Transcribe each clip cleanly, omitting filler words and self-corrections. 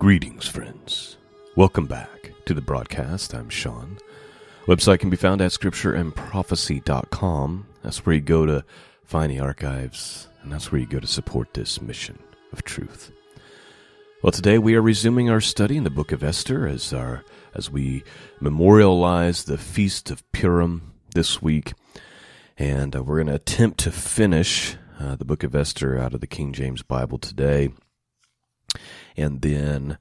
Greetings, friends. Welcome back to the broadcast. I'm Shawn. Website can be found at scriptureandprophecy.com. That's where you go to find the archives, and that's where you go to support this mission of truth. Well, today we are resuming our study in the book of Esther as we memorialize the Feast of Purim this week, and we're going to attempt to finish the book of Esther out of the King James Bible today. And then,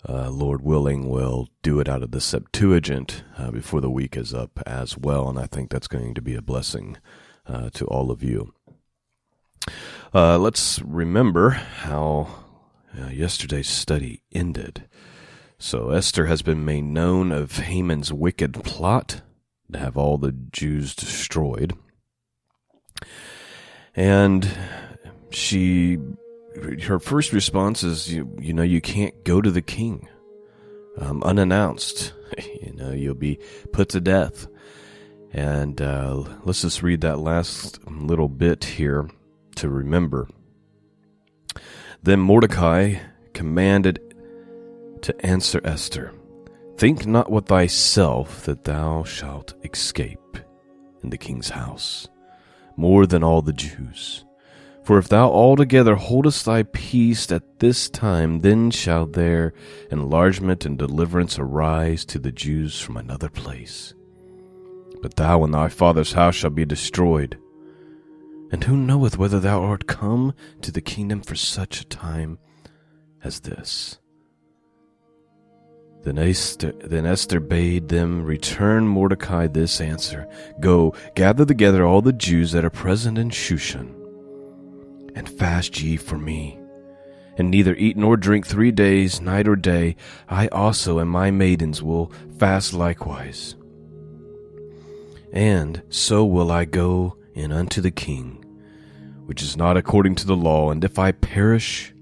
Lord willing, we'll do it out of the Septuagint before the week is up as well. And I think that's going to be a blessing to all of you. Let's remember how yesterday's study ended. So Esther has been made known of Haman's wicked plot to have all the Jews destroyed. And her first response is, you can't go to the king unannounced. You'll be put to death. And let's just read that last little bit here to remember. Then Mordecai commanded to answer Esther, "Think not with thyself that thou shalt escape in the king's house more than all the Jews. For if thou altogether holdest thy peace at this time, then shall there enlargement and deliverance arise to the Jews from another place. But thou and thy father's house shall be destroyed. And who knoweth whether thou art come to the kingdom for such a time as this?" Then Esther bade them return Mordecai this answer, "Go, gather together all the Jews that are present in Shushan, and fast ye for me, and neither eat nor drink 3 days, night or day. I also and my maidens will fast likewise. And so will I go in unto the king, which is not according to the law, and if I perish,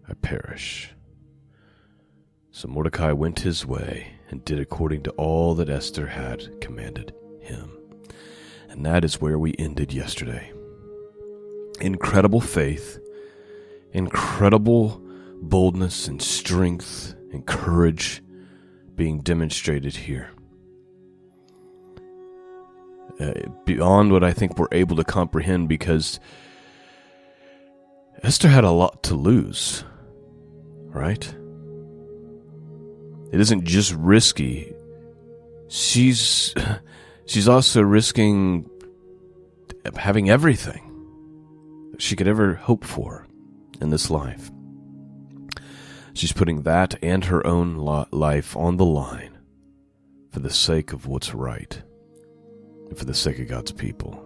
I perish." So Mordecai went his way and did according to all that Esther had commanded him. And that is where we ended yesterday. Incredible faith, incredible boldness and strength and courage being demonstrated here. Beyond what I think we're able to comprehend, because Esther had a lot to lose, right? It isn't just risky. She's also risking having everything she could ever hope for in this life. She's putting that and her own life on the line for the sake of what's right and for the sake of God's people.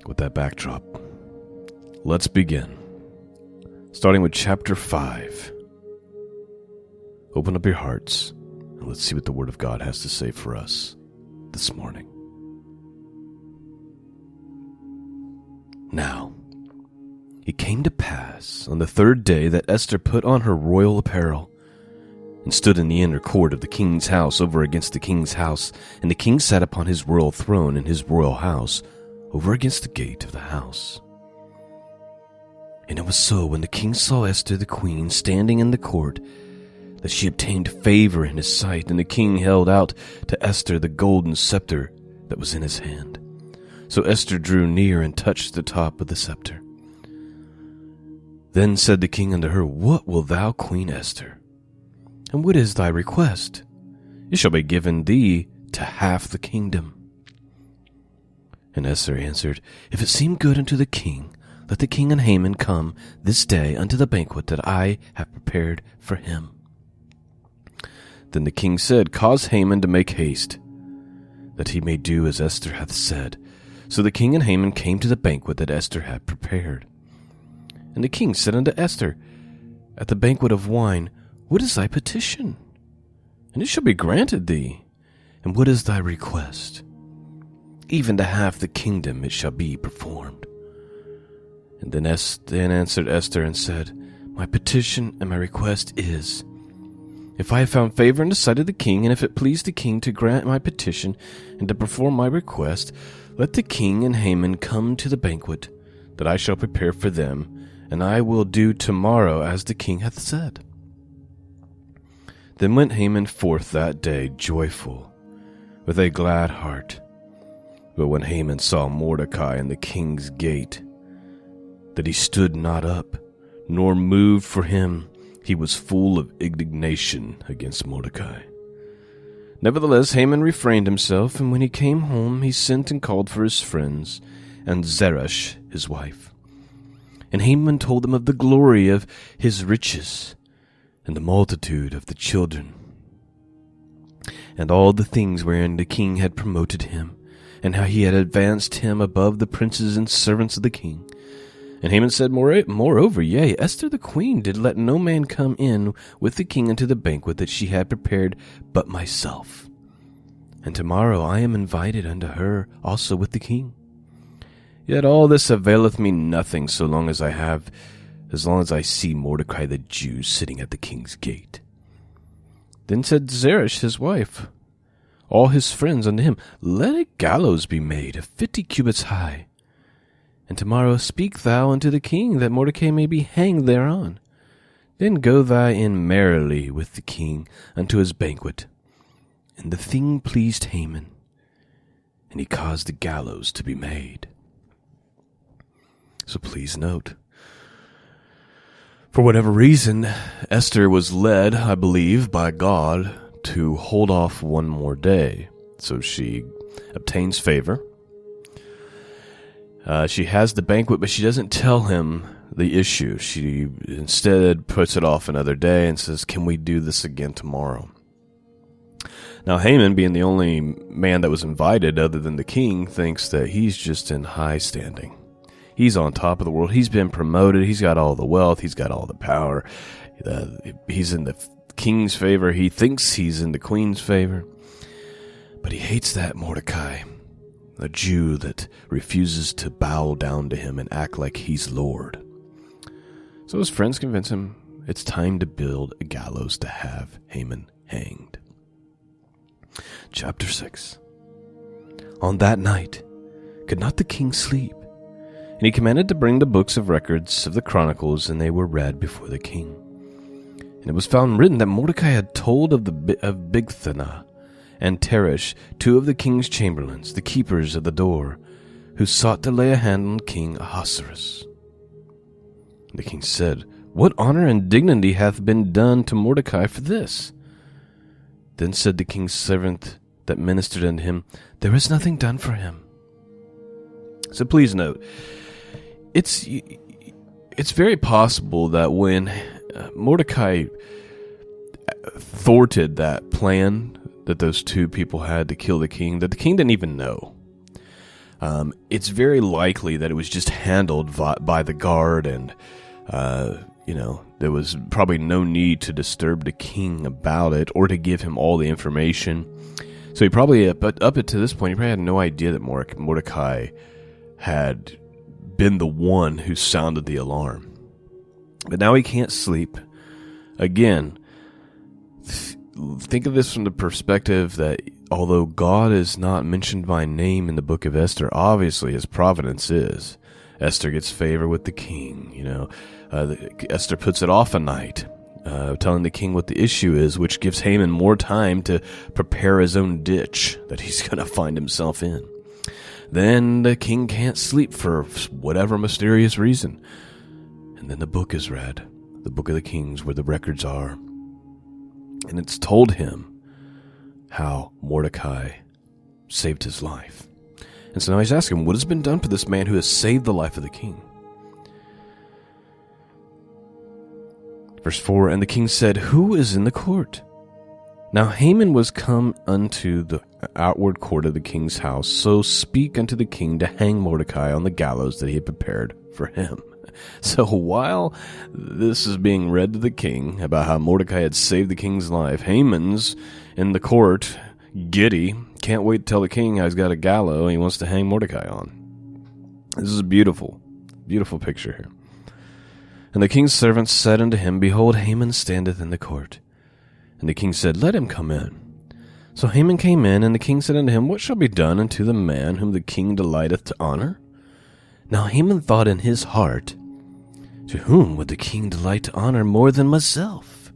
With that backdrop, let's begin. Starting with chapter 5. Open up your hearts and let's see what the Word of God has to say for us this morning. Now, it came to pass on the 3rd day that Esther put on her royal apparel and stood in the inner court of the king's house over against the king's house, and the king sat upon his royal throne in his royal house over against the gate of the house. And it was so, when the king saw Esther the queen standing in the court, that she obtained favor in his sight, and the king held out to Esther the golden scepter that was in his hand. So Esther drew near and touched the top of the scepter. Then said the king unto her, "What wilt thou, Queen Esther? And what is thy request? It shall be given thee to half the kingdom." And Esther answered, "If it seem good unto the king, let the king and Haman come this day unto the banquet that I have prepared for him." Then the king said, "Cause Haman to make haste, that he may do as Esther hath said." So the king and Haman came to the banquet that Esther had prepared. And the king said unto Esther at the banquet of wine, "What is thy petition? And it shall be granted thee. And what is thy request? Even to half the kingdom it shall be performed." And then answered Esther and said, "My petition and my request is, if I have found favor in the sight of the king, and if it please the king to grant my petition and to perform my request, let the king and Haman come to the banquet that I shall prepare for them, and I will do tomorrow as the king hath said. Then went Haman forth that day joyful, with a glad heart. But when Haman saw Mordecai in the king's gate, that he stood not up, nor moved for him, he was full of indignation against Mordecai. Nevertheless, Haman refrained himself, and when he came home, he sent and called for his friends, and Zeresh his wife. And Haman told them of the glory of his riches, and the multitude of the children, and all the things wherein the king had promoted him, and how he had advanced him above the princes and servants of the king. And Haman said, Moreover, yea, Esther the queen did let no man come in with the king unto the banquet that she had prepared but myself. And tomorrow I am invited unto her also with the king. Yet all this availeth me nothing so long as I see Mordecai the Jew sitting at the king's gate. Then said Zeresh his wife, all his friends unto him, Let a gallows be made of 50 cubits high. And tomorrow speak thou unto the king, that Mordecai may be hanged thereon. Then go thou in merrily with the king unto his banquet. And the thing pleased Haman, and he caused the gallows to be made. So please note, for whatever reason, Esther was led, I believe, by God to hold off one more day. So she obtains favor. She has the banquet, but she doesn't tell him the issue. She instead puts it off another day and says, Can we do this again tomorrow? Now Haman, being the only man that was invited other than the king, thinks that he's just in high standing. He's on top of the world. He's been promoted. He's got all the wealth. He's got all the power. He's in the king's favor. He thinks he's in the queen's favor. But he hates that Mordecai, a Jew that refuses to bow down to him and act like he's Lord. So his friends convince him it's time to build a gallows to have Haman hanged. Chapter 6. On that night could not the king sleep, and he commanded to bring the books of records of the chronicles, and they were read before the king. And it was found written that Mordecai had told of Bigthana and Teresh, 2 of the king's chamberlains, the keepers of the door, who sought to lay a hand on King Ahasuerus. The king said, What honor and dignity hath been done to Mordecai for this? Then said the king's servant that ministered unto him, There is nothing done for him. So please note, it's very possible that when Mordecai thwarted that plan that those 2 people had to kill the king, that the king didn't even know. It's very likely that it was just handled by the guard, and there was probably no need to disturb the king about it or to give him all the information. So he probably, but up to this point, he probably had no idea that Mordecai had been the one who sounded the alarm. But now he can't sleep. Again, think of this from the perspective that although God is not mentioned by name in the book of Esther, obviously his providence is. Esther gets favor with the king, Esther puts it off a night, telling the king what the issue is, which gives Haman more time to prepare his own ditch that he's going to find himself in. Then the king can't sleep for whatever mysterious reason. And then the book is read, the book of the kings, where the records are. And it's told him how Mordecai saved his life. And so now he's asking, what has been done for this man who has saved the life of the king? Verse 4, And the king said, Who is in the court? Now Haman was come unto the outward court of the king's house, so speak unto the king to hang Mordecai on the gallows that he had prepared for him. So while this is being read to the king about how Mordecai had saved the king's life, Haman's in the court, giddy, can't wait to tell the king how he's got a gallows he wants to hang Mordecai on. This is a beautiful, beautiful picture here. And the king's servants said unto him, Behold, Haman standeth in the court. And the king said, Let him come in. So Haman came in, and the king said unto him, What shall be done unto the man whom the king delighteth to honor? Now Haman thought in his heart To whom would the king delight to honor more than myself?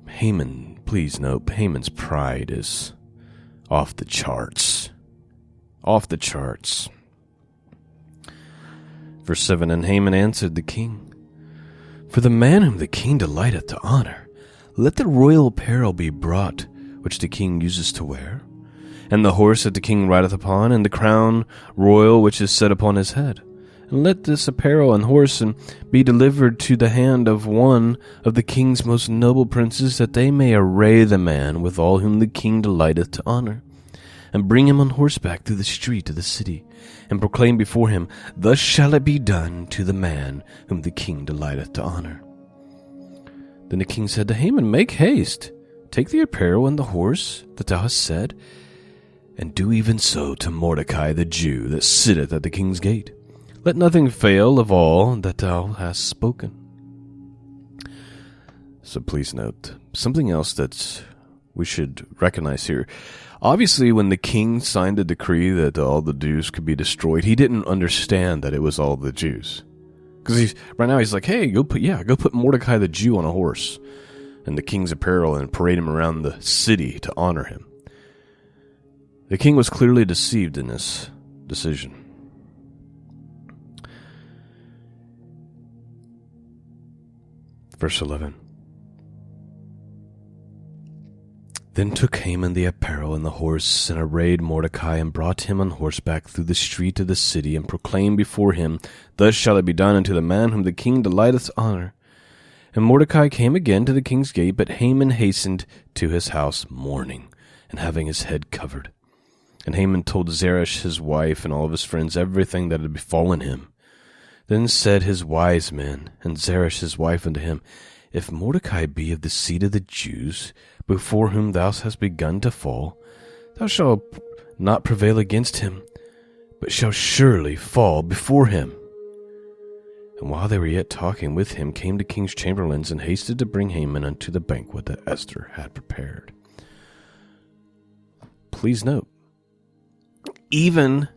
Haman, please note, Haman's pride is off the charts. Off the charts. Verse 7, And Haman answered the king, For the man whom the king delighteth to honor, let the royal apparel be brought, which the king uses to wear, and the horse that the king rideth upon, and the crown royal which is set upon his head. And let this apparel and horse be delivered to the hand of one of the king's most noble princes, that they may array the man with all whom the king delighteth to honor, and bring him on horseback through the street of the city, and proclaim before him, Thus shall it be done to the man whom the king delighteth to honor. Then the king said to Haman, Make haste, take the apparel and the horse that thou hast said, and do even so to Mordecai the Jew that sitteth at the king's gate. Let nothing fail of all that thou hast spoken. So please note, something else that we should recognize here. Obviously, when the king signed the decree that all the Jews could be destroyed, he didn't understand that it was all the Jews. Because right now he's like, hey, go put Mordecai the Jew on a horse and the king's apparel and parade him around the city to honor him. The king was clearly deceived in this decision. Verse 11. Then took Haman the apparel and the horse, and arrayed Mordecai, and brought him on horseback through the street of the city, and proclaimed before him, Thus shall it be done unto the man whom the king delighteth to honor. And Mordecai came again to the king's gate, but Haman hastened to his house mourning, and having his head covered. And Haman told Zeresh his wife and all of his friends everything that had befallen him. Then said his wise men, and Zeresh his wife unto him, If Mordecai be of the seed of the Jews, before whom thou hast begun to fall, thou shalt not prevail against him, but shalt surely fall before him. And while they were yet talking with him, came the king's chamberlains, and hasted to bring Haman unto the banquet that Esther had prepared. Please note, even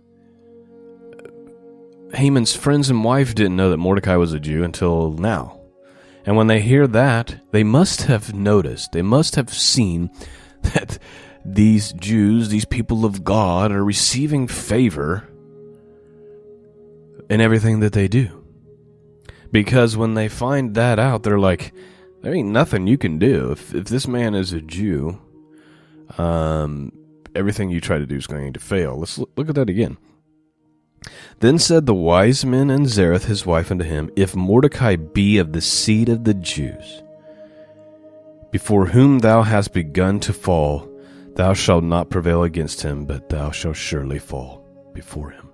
Haman's friends and wife didn't know that Mordecai was a Jew until now. And when they hear that, they must have noticed, they must have seen that these Jews, these people of God, are receiving favor in everything that they do. Because when they find that out, they're like, there ain't nothing you can do. If this man is a Jew, everything you try to do is going to fail. Let's look at that again. Then said the wise men and Zeresh his wife unto him, If Mordecai be of the seed of the Jews, before whom thou hast begun to fall, thou shalt not prevail against him, but thou shalt surely fall before him.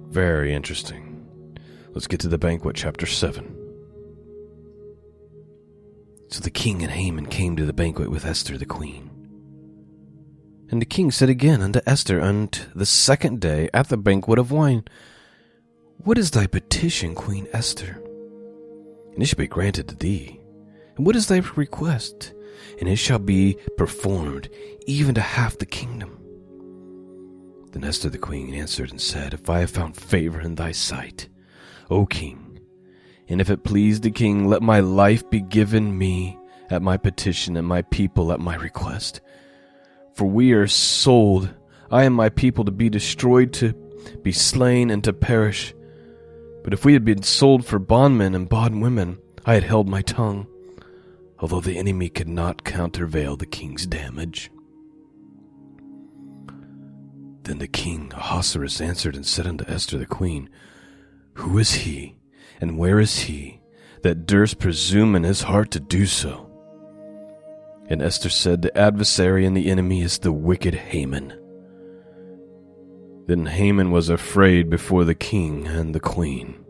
Very interesting. Let's get to the banquet, chapter 7. So the king and Haman came to the banquet with Esther the queen. And the king said again unto Esther unto the second day at the banquet of wine, What is thy petition, Queen Esther? And it shall be granted to thee. And what is thy request? And it shall be performed, even to half the kingdom. Then Esther the queen answered and said, If I have found favor in thy sight, O king, and if it please the king, let my life be given me at my petition, and my people at my request. For we are sold, I and my people, to be destroyed, to be slain, and to perish. But if we had been sold for bondmen and bondwomen, I had held my tongue, although the enemy could not countervail the king's damage. Then the king Ahasuerus answered and said unto Esther the queen, Who is he, and where is he, that durst presume in his heart to do so? And Esther said, The adversary and the enemy is the wicked Haman. Then Haman was afraid before the king and the queen.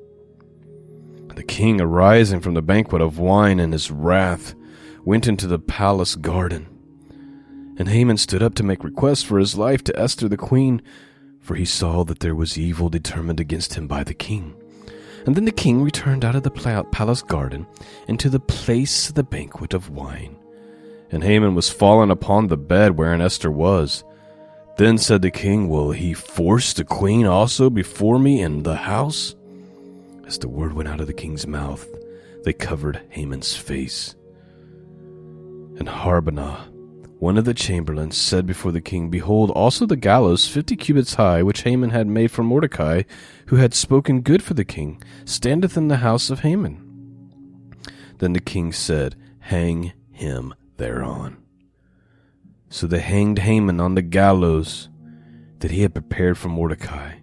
And the king, arising from the banquet of wine in his wrath, went into the palace garden. And Haman stood up to make request for his life to Esther the queen, for he saw that there was evil determined against him by the king. And then the king returned out of the palace garden into the place of the banquet of wine. And Haman was fallen upon the bed wherein Esther was. Then said the king, will he force the queen also before me in the house? As the word went out of the king's mouth, they covered Haman's face. And Harbonah, one of the chamberlains, said before the king, behold, also the gallows 50 cubits high, which Haman had made for Mordecai, who had spoken good for the king, standeth in the house of Haman. Then the king said, hang him thereon. So they hanged Haman on the gallows that he had prepared for Mordecai.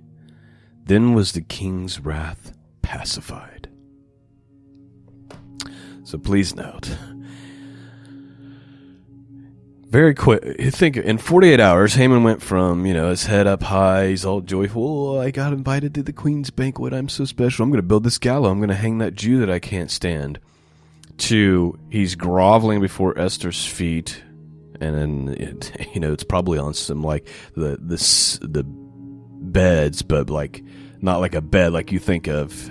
Then was the king's wrath pacified. So please note, very quick, you think in 48 hours, Haman went from, his head up high, he's all joyful, I got invited to the queen's banquet, I'm so special, I'm going to build this gallows, I'm going to hang that Jew that I can't stand, to he's groveling before Esther's feet, and then, it's probably on some, the beds, but, not like a bed like you think of,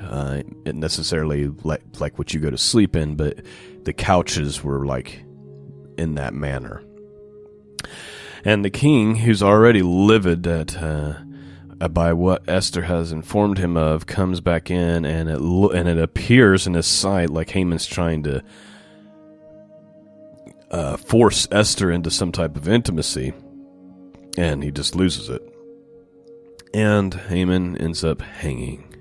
it necessarily like what you go to sleep in, but the couches were, in that manner. And the king, who's already livid by what Esther has informed him of, comes back in, and it appears in his sight like Haman's trying to force Esther into some type of intimacy, and he just loses it. And Haman ends up hanging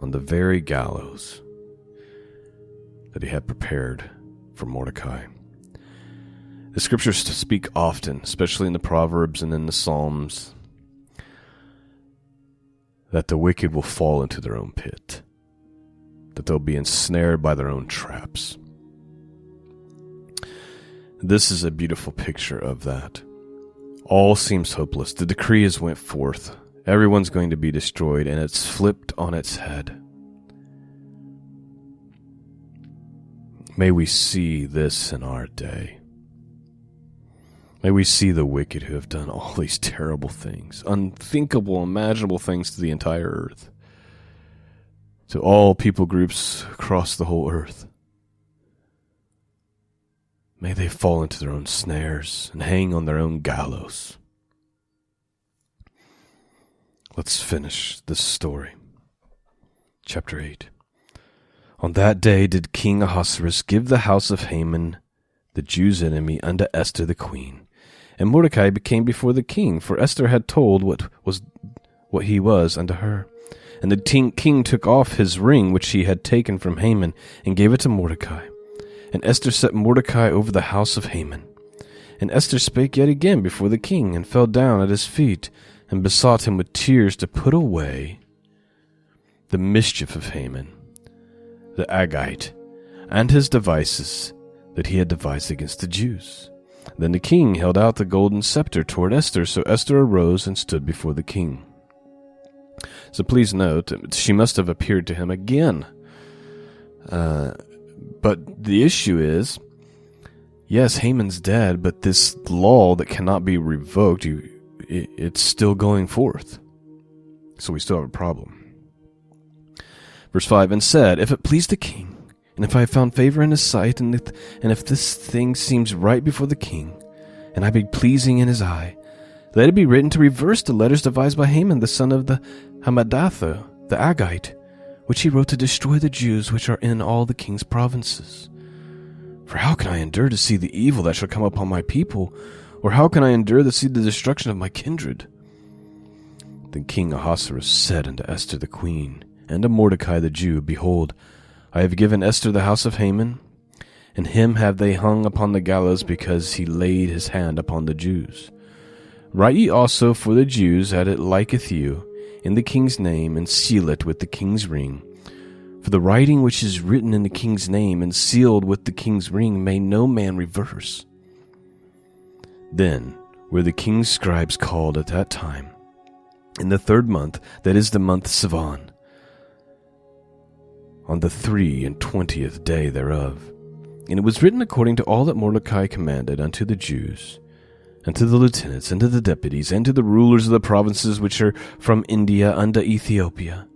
on the very gallows that he had prepared for Mordecai. The scriptures speak often, especially in the Proverbs and in the Psalms, that the wicked will fall into their own pit, that they'll be ensnared by their own traps. This is a beautiful picture of that. All seems hopeless. The decree has went forth. Everyone's going to be destroyed, and it's flipped on its head. May we see this in our day. May we see the wicked who have done all these terrible things, unthinkable, imaginable things to the entire earth, to all people groups across the whole earth. May they fall into their own snares and hang on their own gallows. Let's finish this story. Chapter 8. On that day did King Ahasuerus give the house of Haman, the Jews' enemy, unto Esther the queen. And Mordecai became before the king, for Esther had told what he was unto her. And the king took off his ring which he had taken from Haman, and gave it to Mordecai. And Esther set Mordecai over the house of Haman. And Esther spake yet again before the king, and fell down at his feet, and besought him with tears to put away the mischief of Haman, the Agagite, and his devices that he had devised against the Jews. Then the king held out the golden scepter toward Esther, so Esther arose and stood before the king. So please note, she must have appeared to him again. But the issue is, yes, Haman's dead, but this law that cannot be revoked, it's still going forth. So we still have a problem. Verse 5, and said, if it please the king, and if I have found favor in his sight, and if this thing seems right before the king, and I be pleasing in his eye, let it be written to reverse the letters devised by Haman, the son of the Hammedatha, the Agagite, which he wrote to destroy the Jews which are in all the king's provinces. For how can I endure to see the evil that shall come upon my people, or how can I endure to see the destruction of my kindred? Then King Ahasuerus said unto Esther the queen, and to Mordecai the Jew, behold, I have given Esther the house of Haman, and him have they hung upon the gallows because he laid his hand upon the Jews. Write ye also for the Jews that it liketh you, in the king's name, and seal it with the king's ring. For the writing which is written in the king's name, and sealed with the king's ring, may no man reverse. Then were the king's scribes called at that time, in the 3rd month, that is the month Sivan, on the 23 day thereof. And it was written according to all that Mordecai commanded unto the Jews, and to the lieutenants, and to the deputies, and to the rulers of the provinces which are from India unto Ethiopia,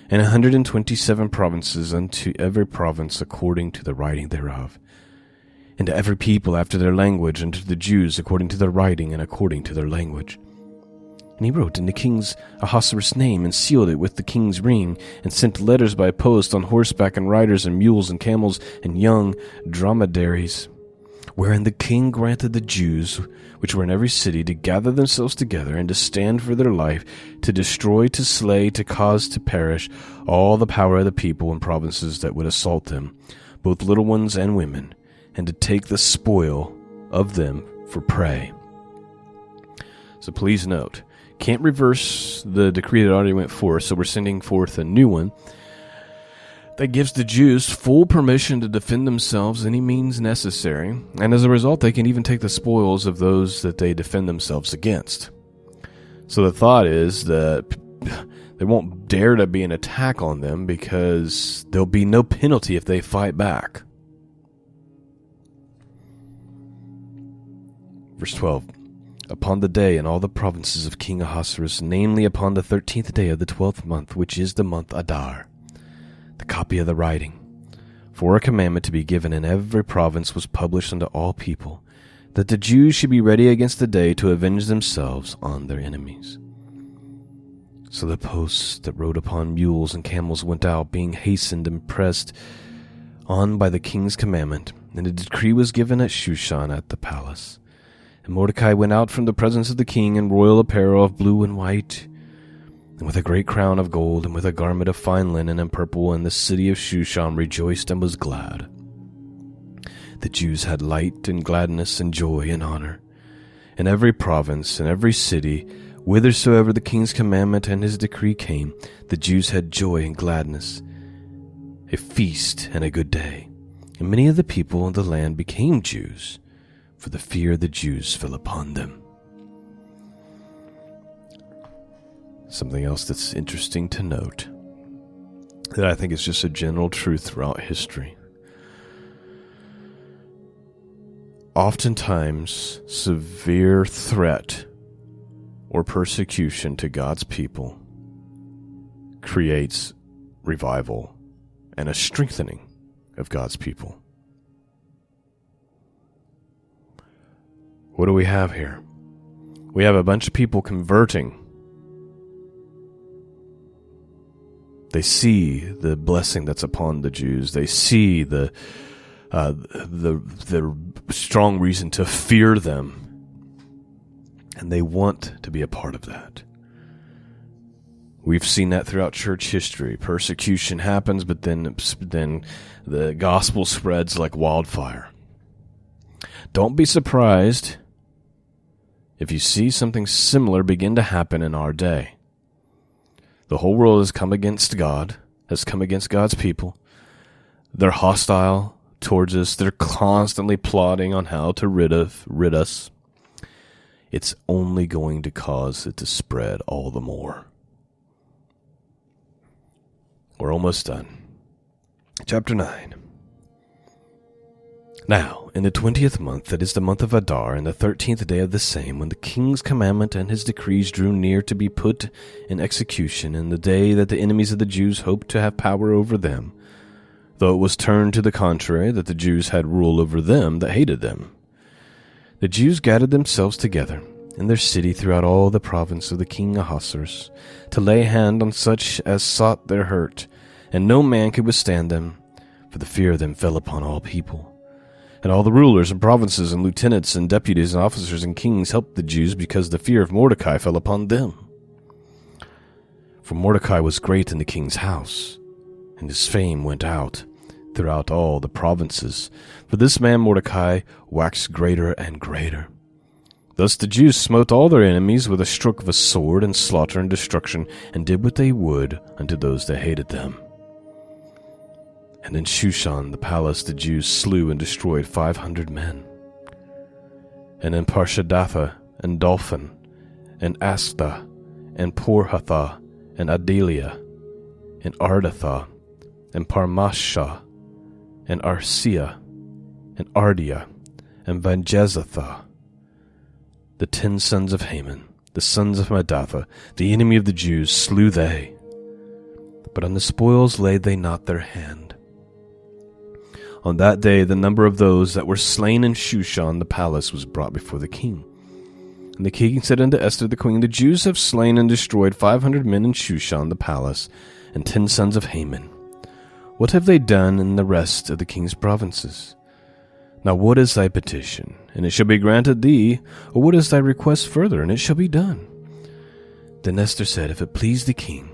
and 127 provinces unto every province according to the writing thereof. and to every people after their language, and to the Jews according to their writing and according to their language. And he wrote in the king Ahasuerus' name, and sealed it with the king's ring, and sent letters by post on horseback, and riders, and mules, and camels, and young dromedaries, wherein the king granted the Jews which were in every city to gather themselves together, and to stand for their life, to destroy, to slay, to cause to perish all the power of the people and provinces that would assault them, both little ones and women, and to take the spoil of them for prey. So please note, can't reverse the decree that already went forth, so we're sending forth a new one that gives the Jews full permission to defend themselves any means necessary, and as a result they can even take the spoils of those that they defend themselves against. So the thought is that there won't dare to be an attack on them because there'll be no penalty if they fight back. Verse 12. Upon the day in all the provinces of King Ahasuerus, namely upon the 13th day of the 12th month, which is the month Adar, the copy of the writing, for a commandment to be given in every province was published unto all people, that the Jews should be ready against the day to avenge themselves on their enemies. So the posts that rode upon mules and camels went out, being hastened and pressed on by the king's commandment, and a decree was given at Shushan at the palace. And Mordecai went out from the presence of the king in royal apparel of blue and white, and with a great crown of gold, and with a garment of fine linen and purple, and the city of Shushan rejoiced and was glad. The Jews had light and gladness and joy and honor. In every province and every city, whithersoever the king's commandment and his decree came, the Jews had joy and gladness, a feast and a good day. And many of the people in the land became Jews, for the fear of the Jews fell upon them. Something else that's interesting to note, that I think is just a general truth throughout history. Oftentimes, severe threat or persecution to God's people creates revival and a strengthening of God's people. What do we have here? We have a bunch of people converting. They see the blessing that's upon the Jews. They see the strong reason to fear them, and they want to be a part of that. We've seen that throughout church history. Persecution happens, but then the gospel spreads like wildfire. Don't be surprised if you see something similar begin to happen in our day. The whole world has come against God, has come against God's people. They're hostile towards us. They're constantly plotting on how to rid us. It's only going to cause it to spread all the more. We're almost done. Chapter 9. Now, in the 20th month, that is the month of Adar, and the 13th day of the same, when the king's commandment and his decrees drew near to be put in execution, in the day that the enemies of the Jews hoped to have power over them, though it was turned to the contrary, that the Jews had rule over them that hated them, the Jews gathered themselves together in their city throughout all the province of the king Ahasuerus, to lay hand on such as sought their hurt, and no man could withstand them, for the fear of them fell upon all people. And all the rulers and provinces and lieutenants and deputies and officers and kings helped the Jews, because the fear of Mordecai fell upon them. For Mordecai was great in the king's house, and his fame went out throughout all the provinces. For this man Mordecai waxed greater and greater. Thus the Jews smote all their enemies with a stroke of a sword, and slaughter and destruction, and did what they would unto those that hated them. And in Shushan the palace the Jews slew and destroyed 500 men. And in Parshadatha, and Dolphin, and Astha, and Porhatha, and Adelia, and Ardatha, and Parmashah, and Arsia, and Ardia, and Vanjezatha, the 10 sons of Haman, the sons of Madatha, the enemy of the Jews, slew they. But on the spoils laid they not their hand. On that day the number of those that were slain in Shushan the palace was brought before the king. And the king said unto Esther the queen, The Jews have slain and destroyed 500 men in Shushan the palace, and 10 sons of Haman. What have they done in the rest of the king's provinces? Now what is thy petition? And it shall be granted thee, or what is thy request further? And it shall be done. Then Esther said, If it please the king,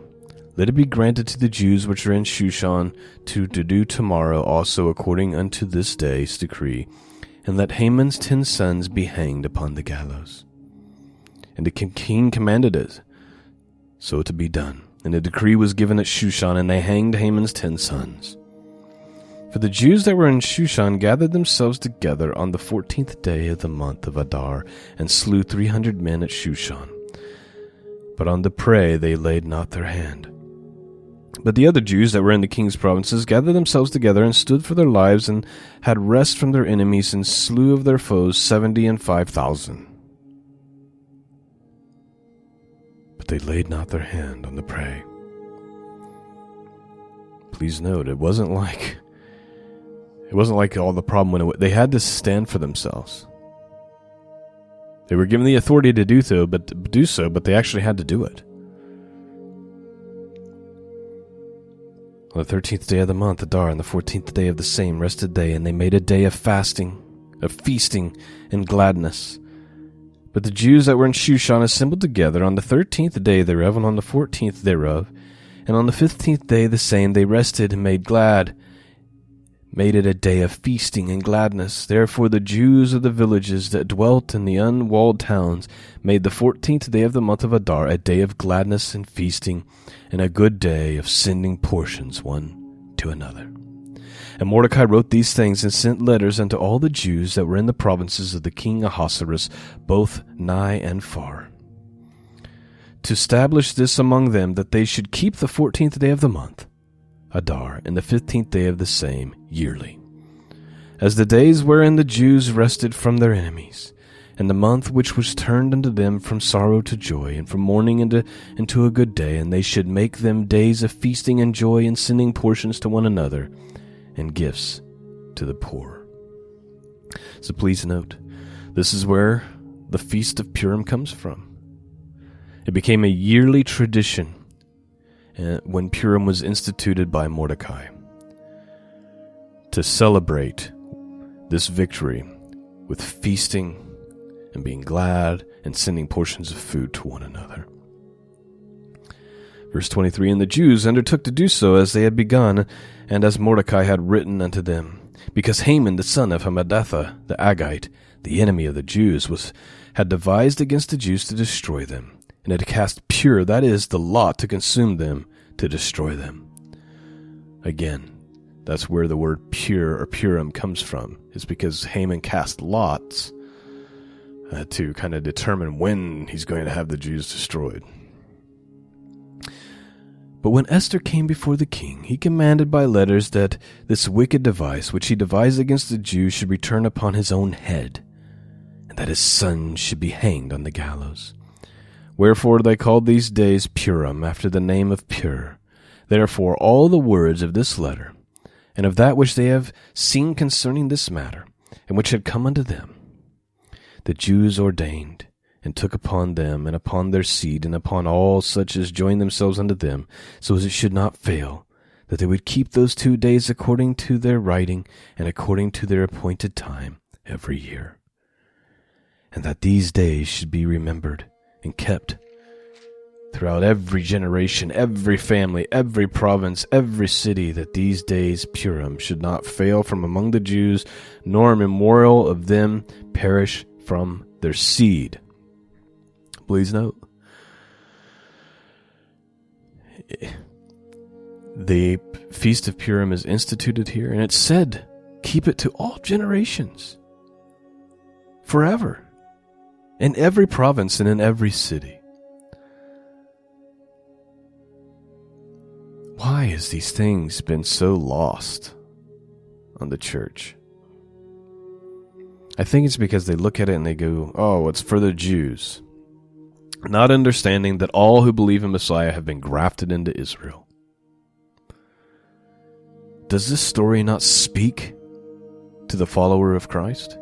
let it be granted to the Jews which are in Shushan to do tomorrow also according unto this day's decree, and let Haman's 10 sons be hanged upon the gallows. And the king commanded it, so to be done. And a decree was given at Shushan, and they hanged Haman's 10 sons. For the Jews that were in Shushan gathered themselves together on the 14th day of the month of Adar, and slew 300 men at Shushan. But on the prey they laid not their hand. But the other Jews that were in the king's provinces gathered themselves together, and stood for their lives, and had rest from their enemies, and slew of their foes 75,000. But they laid not their hand on the prey. Please note, it wasn't like all the problem went away. They had to stand for themselves. They were given the authority to do so, but they actually had to do it. On the 13th day of the month, Adar, on the 14th day of the same rested they, and they made a day of fasting, of feasting, and gladness. But the Jews that were in Shushan assembled together on the 13th day thereof, and on the 14th thereof, and on the 15th day the same, they rested and made it a day of feasting and gladness. Therefore the Jews of the villages that dwelt in the unwalled towns made the 14th day of the month of Adar a day of gladness and feasting, and a good day of sending portions one to another. And Mordecai wrote these things, and sent letters unto all the Jews that were in the provinces of the king Ahasuerus, both nigh and far, to establish this among them, that they should keep the 14th day of the month, Adar, and the 15th day of the same, yearly, as the days wherein the Jews rested from their enemies, and the month which was turned unto them from sorrow to joy, and from mourning into a good day, and they should make them days of feasting and joy, and sending portions to one another, and gifts to the poor. So please note, this is where the Feast of Purim comes from. It became a yearly tradition when Purim was instituted by Mordecai, to celebrate this victory with feasting and being glad and sending portions of food to one another. Verse 23, And the Jews undertook to do so as they had begun, and as Mordecai had written unto them, because Haman the son of Hammedatha the Agite, the enemy of the Jews, had devised against the Jews to destroy them, and had cast pur, that is, the lot to consume them, to destroy them. Again, that's where the word pur or Purim comes from. It's because Haman cast lots to kind of determine when he's going to have the Jews destroyed. But when Esther came before the king, he commanded by letters that this wicked device which he devised against the Jews should return upon his own head, and that his son should be hanged on the gallows. Wherefore they called these days Purim, after the name of Pur. Therefore all the words of this letter, and of that which they have seen concerning this matter, and which had come unto them, the Jews ordained, and took upon them, and upon their seed, and upon all such as joined themselves unto them, so as it should not fail, that they would keep those 2 days according to their writing, and according to their appointed time every year. And that these days should be remembered and kept throughout every generation, every family, every province, every city, that these days Purim should not fail from among the Jews, nor a memorial of them perish from their seed. Please note, the Feast of Purim is instituted here, and it said, keep it to all generations, forever, in every province and in every city. Why has these things been so lost on the church? I think it's because they look at it and they go, oh, it's for the Jews, not understanding that all who believe in Messiah have been grafted into Israel. Does this story not speak to the follower of Christ?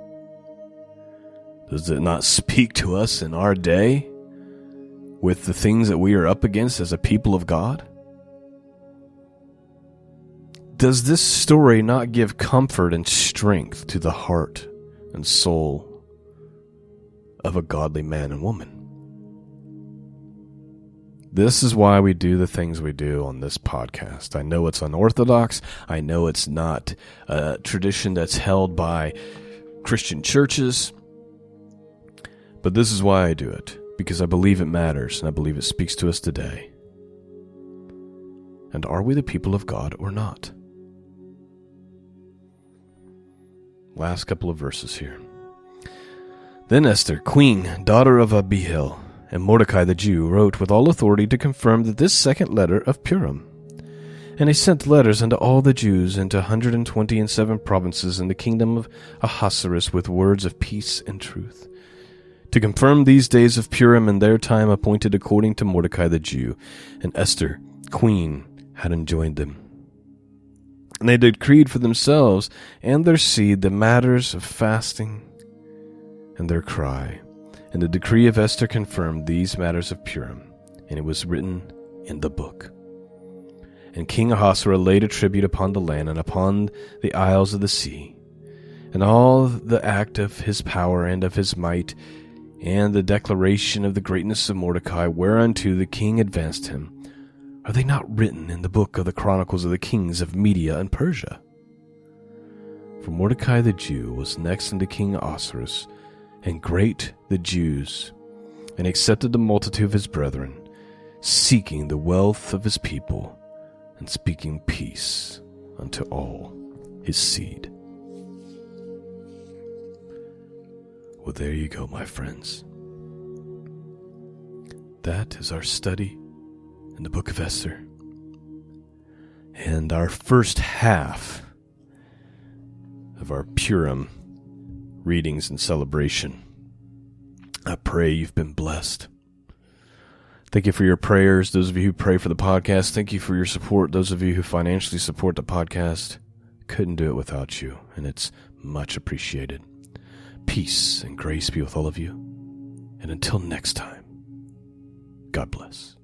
Does it not speak to us in our day with the things that we are up against as a people of God? Does this story not give comfort and strength to the heart and soul of a godly man and woman? This is why we do the things we do on this podcast. I know it's unorthodox. I know it's not a tradition that's held by Christian churches. But this is why I do it, because I believe it matters, and I believe it speaks to us today. And are we the people of God or not? Last couple of verses here. Then Esther, queen, daughter of Abihail, and Mordecai the Jew, wrote with all authority to confirm that this second letter of Purim. And he sent letters unto all the Jews into 127 provinces in the kingdom of Ahasuerus with words of peace and truth, to confirm these days of Purim in their time appointed according to Mordecai the Jew, and Esther, queen, had enjoined them. And they decreed for themselves and their seed the matters of fasting and their cry. And the decree of Esther confirmed these matters of Purim, and it was written in the book. And King Ahasuerus laid a tribute upon the land and upon the isles of the sea, and all the act of his power and of his might, and the declaration of the greatness of Mordecai, whereunto the king advanced him, are they not written in the book of the chronicles of the kings of Media and Persia? For Mordecai the Jew was next unto King Ahasuerus, and great the Jews, and accepted the multitude of his brethren, seeking the wealth of his people, and speaking peace unto all his seed. Well, there you go, my friends. That is our study in the book of Esther. And our first half of our Purim readings and celebration. I pray you've been blessed. Thank you for your prayers, those of you who pray for the podcast. Thank you for your support, those of you who financially support the podcast. Couldn't do it without you, and it's much appreciated. Peace and grace be with all of you. And until next time, God bless.